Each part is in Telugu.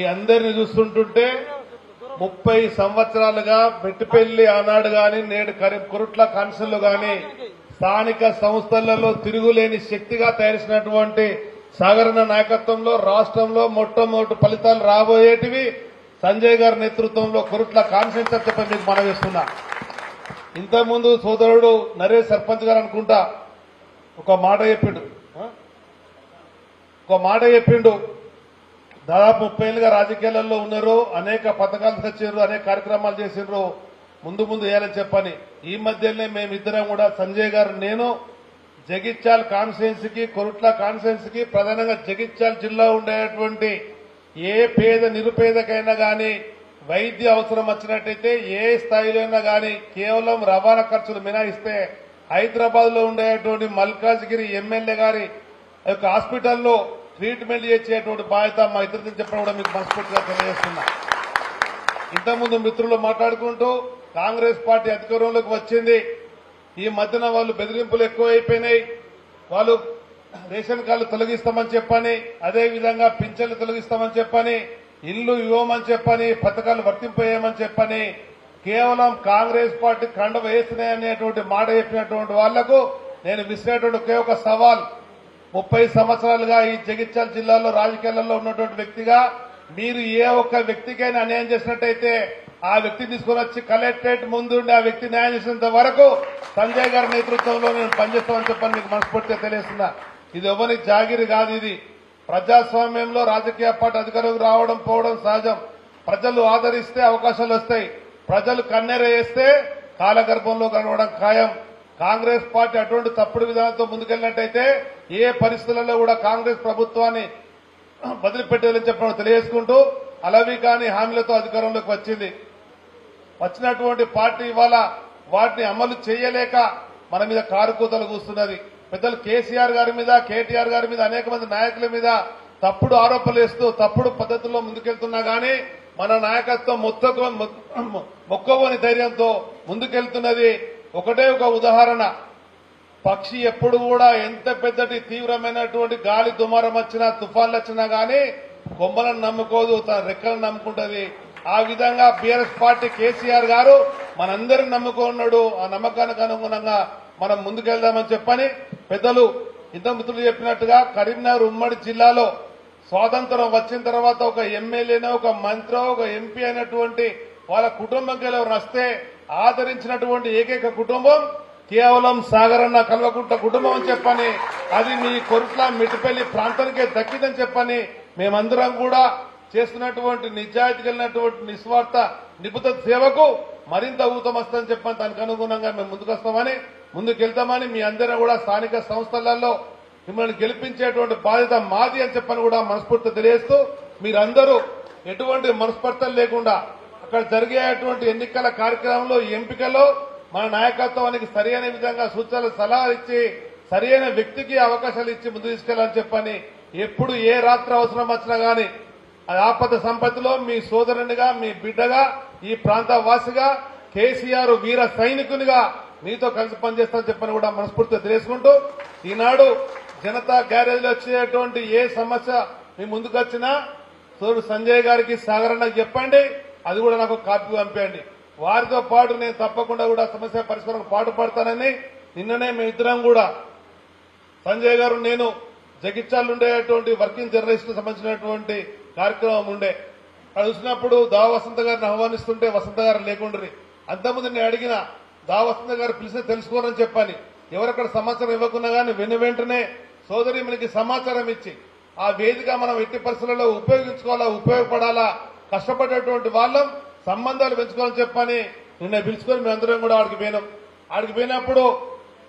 ఈ అందరిని చూస్తుంటుంటే 30 సంవత్సరాలుగా మెట్టిపల్లి ఆనాడు గాని నేడు కొరుట్ల కాన్సల్లో గాని స్థానిక సంస్థలలో తిరుగులేని శక్తిగా తయారైనటువంటి సాగరణ నాయకత్వంలో రాష్ట్రంలో మొట్టమొదటి ఫలితాలు రాబోయేటివి సంజయ్ గారి నేతృత్వంలో కొరుట్ల కాన్ఫరెన్స్ చెప్పి మీకు మనవిస్తున్నా. ఇంతకుముందు సోదరుడు నరేష్ సర్పంచ్ గారు అనుకుంటా ఒక మాట చెప్పిండు. దాదాపు 30 ఏళ్ళుగా రాజకీయాలలో ఉన్నారు, అనేక పథకాలు తెచ్చారు, అనేక కార్యక్రమాలు చేసిండ్రు, ముందు వేయాలని చెప్పని. ఈ మధ్యనే మేమిద్దరం కూడా సంజయ్ గారు నేను జగిత్యాల కాన్స్టిట్యున్సీకి కొరుట్ల కాన్స్టిట్యున్సీకి ప్రధానంగా జగిత్యాల జిల్లా ఉండేటువంటి ఏ పేద నిరుపేదకైనా గాని వైద్య అవసరం వచ్చినట్టయితే ఏ స్థాయిలో అయినా గాని కేవలం రవాణా ఖర్చులు మినహాయిస్తే హైదరాబాద్ లో ఉండేటువంటి మల్కాజ్గిరి ఎమ్మెల్యే గారి యొక్క హాస్పిటల్లో ట్రీట్మెంట్ చేసేటువంటి బాధ్యత మా ఇద్దరిని చెప్పడం కూడా మీకు మనస్ఫూర్తిగా తెలియజేస్తున్నా. ఇంతకుముందు మిత్రులు మాట్లాడుకుంటూ కాంగ్రెస్ పార్టీ అధికారంలోకి వచ్చింది, ఈ మధ్యన వాళ్ళు బెదిరింపులు ఎక్కువైపోయినాయి, వాళ్ళు రేషన్ కార్డులు తొలగిస్తామని చెప్పని, అదేవిధంగా పింఛన్లు తొలగిస్తామని చెప్పని, ఇల్లు ఇవ్వమని చెప్పని, పథకాలు వర్తింపజేయమని చెప్పని కేవలం కాంగ్రెస్ పార్టీ కండ వేసినాయనేటువంటి మాట చెప్పినటువంటి వాళ్లకు నేను విసిరేటువంటి ఒకే ఒక సవాల్. 30 సంవత్సరాలుగా ఈ జగిత్యాల జిల్లాలో రాజకీయాలలో ఉన్నటువంటి వ్యక్తిగా మీరు ఏ ఒక్క వ్యక్తికైనా అన్యాయం చేసినట్టయితే ఆ వ్యక్తిని తీసుకుని వచ్చి కలెక్టరేట్ ముందుండి ఆ వ్యక్తి న్యాయం చేసినంత వరకు సంజయ్ గారి నేతృత్వంలో నేను పనిచేస్తామని చెప్పని మీకు మనస్ఫూర్తిగా తెలియజేస్తున్నా. ఇది ఎవరికి జాగిరి కాదు, ఇది ప్రజాస్వామ్యంలో రాజకీయ పార్టీ అధికారంలోకి రావడం పోవడం సహజం. ప్రజలు ఆదరిస్తే అవకాశాలు వస్తాయి, ప్రజలు కన్నెర వేస్తే కాలగర్భంలో కనవడం ఖాయం. కాంగ్రెస్ పార్టీ అటువంటి తప్పుడు విధానంతో ముందుకెళ్లినట్టయితే ఏ పరిస్థితులలో కూడా కాంగ్రెస్ ప్రభుత్వాన్ని వదిలిపెట్టేదని చెప్పడం తెలియజేసుకుంటూ అలవి కాని హామీలతో అధికారంలోకి వచ్చినటువంటి పార్టీ ఇవాళ వాటిని అమలు చేయలేక మన మీద కారుకూతలు కూస్తున్నది. పెద్దలు కేసీఆర్ గారి మీద కేటీఆర్ గారి మీద అనేక మంది నాయకుల మీద తప్పుడు ఆరోపణలు వేస్తూ తప్పుడు పద్ధతుల్లో ముందుకెళ్తున్నా గానీ మన నాయకత్వం మొక్కవోని ధైర్యంతో ముందుకెళ్తున్నది. ఒకటే ఒక ఉదాహరణ, పక్షి ఎప్పుడు కూడా ఎంత పెద్దటి తీవ్రమైనటువంటి గాలి దుమారం వచ్చినా తుఫాన్లు వచ్చినా గానీ కొమ్మలను నమ్ముకోదు, తన రెక్కలను నమ్ముకుంటది. ఆ విధంగా బీఆర్ఎస్ పార్టీ కేసీఆర్ గారు మనందరిని నమ్ముకున్నాడు. ఆ నమ్మకానికి అనుగుణంగా మనం ముందుకెళ్దామని చెప్పని పెద్దలు ఇంత మిత్రులు చెప్పినట్టుగా కరీంనగర్ ఉమ్మడి జిల్లాలో స్వాతంత్రం వచ్చిన తర్వాత ఒక ఎమ్మెల్యేనో ఒక మంత్రో ఒక ఎంపీ అయినటువంటి వాళ్ళ కుటుంబంకి ఎవరు వస్తే ఆదరించినటువంటి ఏకైక కుటుంబం కేవలం సాగరన్న కల్వకుంట కుటుంబం అని చెప్పని, అది మీ కొరుట్ల మిట్టిపల్లి ప్రాంతానికే దక్కిందని చెప్పని మేమందరం కూడా చేస్తున్నటువంటి నిజాయితీ కలిగినటువంటి నిస్వార్థ నిపుత సేవకు మరింత ఊతమొస్తుందని చెప్పని దానికి అనుగుణంగా మేము ముందుకెళ్తామని మీ అందరం కూడా స్థానిక సంస్థలలో మిమ్మల్ని గెలిపించేటువంటి బాధ్యత మాది అని చెప్పని కూడా మనస్ఫూర్తి తెలియజేస్తూ మీరందరూ ఎటువంటి మనస్పర్ధలు లేకుండా అక్కడ జరిగేటువంటి ఎన్నికల కార్యక్రమంలో ఎంపికలో మన నాయకత్వానికి సరైన విధంగా సూచనలు సలహాలు ఇచ్చి సరైన వ్యక్తికి అవకాశాలు ఇచ్చి ముందు తీసుకెళ్లాలని చెప్పని, ఎప్పుడు ఏ రాత్రి అవసరం వచ్చినా గానీ ఆపద సంపత్తిలో మీ సోదరునిగా మీ బిడ్డగా ఈ ప్రాంత వాసిగా కేసీఆర్ వీర సైనికునిగా మీతో కలిసి పనిచేస్తానని చెప్పని కూడా మనస్ఫూర్తిగా తెలియజేసుకుంటూ ఈనాడు జనతా గ్యారేజ్ వచ్చేటువంటి ఏ సమస్య మీ ముందుకు వచ్చినా సంజయ్ గారికి సాగరన్నకి చెప్పండి, అది కూడా నాకు కాపీ పంపేయండి. వారితో పాటు నేను తప్పకుండా కూడా సమస్య పరిష్కారం పాటుపడతానని నిన్ననే మేమిద్దరం కూడా సంజయ్ గారు నేను జగిత్యాలు ఉండేటువంటి వర్కింగ్ జర్నలిస్ట్ సంబంధించినటువంటి కార్యక్రమం ఉండే అది చూసినప్పుడు దావ వసంత గారిని ఆహ్వానిస్తుంటే వసంత గారు లేకుండ్రి. అంతకుముందు నేను అడిగిన దావ వసంత గారు పిలిస్తే తెలుసుకోరని చెప్పని, ఎవరక్కడ సమాచారం ఇవ్వకున్నా గానీ వెంటనే సోదరి మనకి సమాచారం ఇచ్చి ఆ వేదిక మనం ఎట్టి పరిస్థితులలో ఉపయోగించుకోవాలా, ఉపయోగపడాలా, కష్టపడేటువంటి వాళ్ళం సంబంధాలు పెంచుకోవాలని చెప్పని నిన్న పిలుచుకొని మేమందరం కూడా ఆడికి పోయినప్పుడు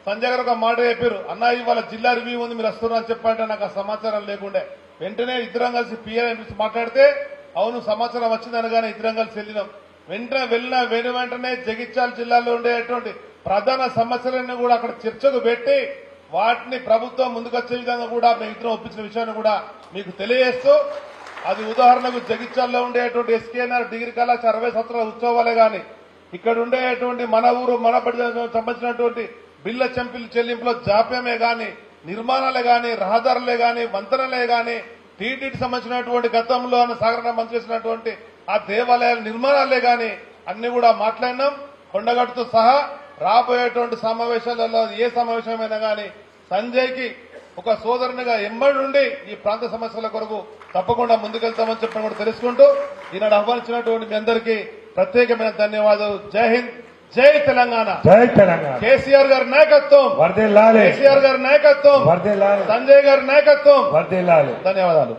సంజయ్ గారు ఒక మాట చెప్పారు, అన్న ఇవాళ జిల్లా రివ్యూ ఉంది మీరు వస్తున్నారని చెప్పంటే నాకు ఆ సమాచారం లేకుండే. వెంటనే ఇద్దరం కలిసి పిఆర్ మాట్లాడితే అవును సమాచారం వచ్చిందనగానే ఇద్దరం కలిసి వెళ్ళినాం. వెంటనే జగిత్యాల జిల్లాలో ఉండేటువంటి ప్రధాన సమస్యలన్నీ కూడా అక్కడ చర్చకు పెట్టి వాటిని ప్రభుత్వం ముందుకొచ్చే విధంగా కూడా మేము ఇద్దరం ఒప్పించిన విషయాన్ని కూడా మీకు తెలియజేస్తూ, అది ఉదాహరణకు జగిత్యాల్లో ఉండేటువంటి ఎస్కేఎన్ఆర్ డిగ్రీ కళాశాల 60 సంవత్సరాల ఉత్సవాలే గాని ఇక్కడ ఉండేటువంటి మన ఊరు మన బడి సంబంధించినటువంటి బిల్ల చెల్లింపులో జాప్యమే గాని నిర్మాణాలే గాని రహదారులే గాని వంతెనలే గాని టీటీడీ సంబంధించినటువంటి గతంలో సాగరణ మంత్రి చేసినటువంటి ఆ దేవాలయాల నిర్మాణాలే గాని అన్ని కూడా మాట్లాడినాం. కొండగట్టుతో సహా రాబోయేటువంటి సమావేశాలలో ఏ సమావేశమైనా గాని సంజయ్ కి ఒక సోదరునిగా ఎంబడి నుండి ఈ ప్రాంత సమస్యల కొరకు తప్పకుండా ముందుకెళ్తామని చెప్పని కూడా తెలుసుకుంటూ ఈనాడు ఆహ్వానించినటువంటి మీ అందరికీ ప్రత్యేకమైన ధన్యవాదాలు. జై హింద్, జై తెలంగాణ. జై తెలంగాణ. కేసీఆర్ గారి నాయకత్వం వర్ధిల్లాలి. కేసీఆర్ గారి నాయకత్వం వర్ధిల్లాలి. సంజయ్ గారి నాయకత్వం వర్ధిల్లాలి. ధన్యవాదాలు.